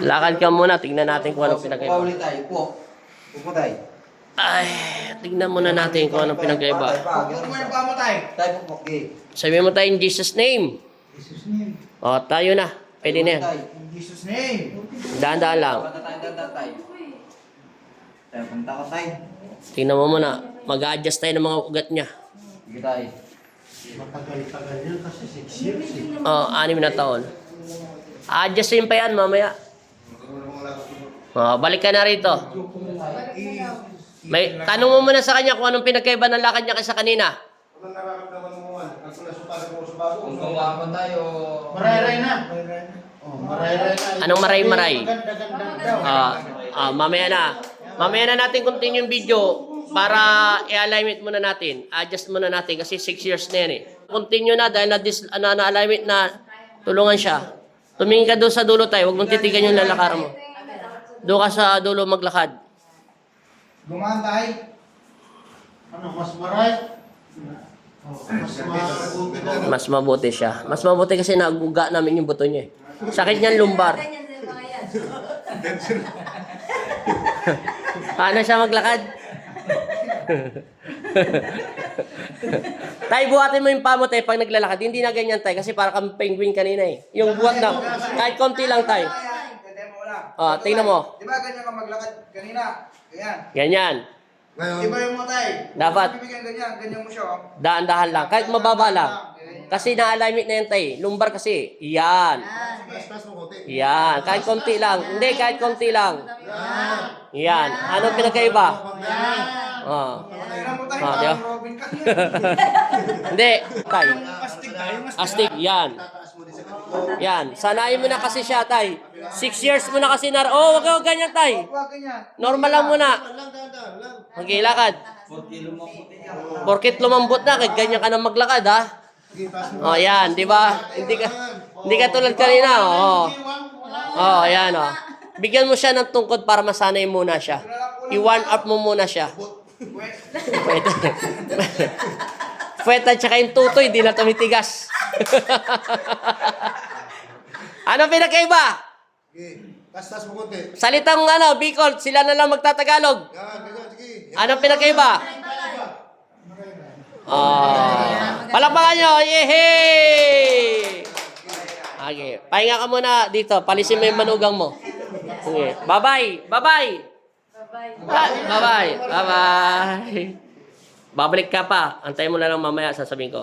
Lakad ka muna, tingnan natin kung anong pinagkaiba. Upo ulit tayo, upo. Upo tayo. Ay, tingnan muna natin kung anong pinagkaiba. Upo mo yung pamatay. Tayo po, Sabihin mo tayo in Jesus' name. Jesus name. O, tayo na. Pwede na yan. In Jesus name. Daan-daan lang. Tayo. Tayo, punta ka tayo. Tingnan mo muna. Mag-a-adjust tayo ng mga ugat niya. Sige tayo. Matagal-tagal yan kasi 6 years eh. O, 6 na taon. A-adjustin pa yan mamaya. O, balik ka na rito. May, tanong mo muna sa kanya kung anong pinagkaiba ng lakad niya kaysa kanina. Anong nararamdaman mo man? Ang sunasupagan mo sa bago? Kung kumakon tayo. Maray-ray na. Oh, maray-ray na. Anong maray-maray? Maganda-ganda daw. Mamaya na. Mamaya na natin continue yung video para i-alignment muna natin. Adjust muna natin kasi 6 years na yan eh. Continue na dahil na-alignment na tulungan siya. Tumingin ka doon sa dulo tayo. Huwag mong titigan yung lalakaran mo. Doon ka sa dulo maglakad. Gumaan tayo. Ano, mas maray? Oh, mas mabuti daw. Mas mabuti siya. Mas mabuti kasi naguga namin yung buto niya eh. Sakit niyan lumbar. Paano siya maglakad? Tay, buhatin mo yung pamo tayo pag naglalakad. Hindi na ganyan tayo kasi para kang penguin kanina eh. Yung buhat na. Kahit konti lang tayo. Tingnan mo. Di ba ganyan ka maglakad kanina? Ganyan. Ganyan. Ngayon, Di ba yung mga tayo? Dapat. Bibigyan ganyan, ganyan mo siya. Oh. Daan-dahan lang. Kahit mababa lang. Kasi na-alignment na yan tayo. Lumbar kasi. Yan. taas mo konti. Yan. Kahit konti lang. Hindi, kahit konti lang. Yan. Anong pinagkaiba? Oh. Kailan mo tayo? Diba? Parang Robin ka. Hindi. Tay. Astig tayo. Astig. Yan. Tataas mo din sa kanto. Yan. Sanayin mo na kasi siya, tay. 6 years mo na kasi Oh, wag ganyan, tay. Huwag ganyan. Normal lang muna. Lang, dahan-dahan lang. Magilakad. Porkit lumambot na, kahit ganyan ka na maglakad, ha? Sige, taas mo. Oh, yan, di ba? Hindi ka tulad kanina, oh. Oh, yan, oh. Bigyan mo siya ng tungkod para masanay muna siya. I-warm up mo muna siya. Pwede. Pwede, tsaka yung tutoy, di na tumitigas. Ano pinakaiba? Sige, taas mo konti. Salitang Bicol, sila na lang magtatagalog. Yan, ganyan, sige. Anong pinakaiba? Palakpakan nyo! Yehey! Okay. Pahinga ka muna dito. Palisin mo yung manugang mo. Okay. Bye-bye! Bye-bye! Bye-bye! Bye-bye! Babalik ka pa. Antayin mo na lang mamaya, sasabihin ko.